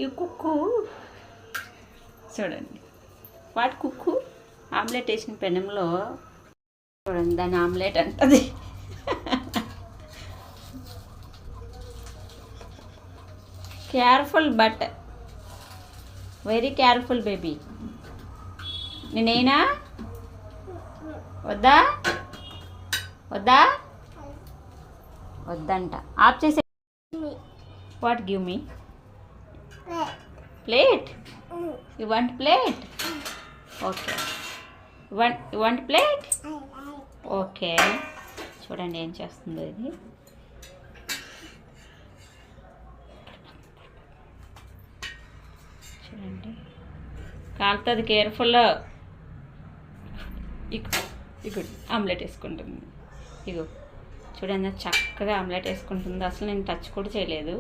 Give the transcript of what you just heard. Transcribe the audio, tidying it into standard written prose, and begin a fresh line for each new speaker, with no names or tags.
ఈ కుక్కు చూడండి, వాటి కుక్కు ఆమ్లెట్ వేసిన పెనంలో చూడండి, దాని ఆమ్లెట్ అంటది. Careful but very careful baby. నేనైనా వద్దా వద్దా వద్దంట. ఆఫ్ చేసే. What give me plate? You want plate? Okay, you want plate? Okay. చూడండి ఏం చేస్తుందో ఇది. చూడండి కాలుతుంది, కేర్ఫుల్. ఇగో ఆమ్లెట్ వేసుకుంటుంది. ఇగో చూడండి చక్కగా ఆమ్లెట్ వేసుకుంటుంది. అసలు నేను టచ్ కూడా చేయలేదు.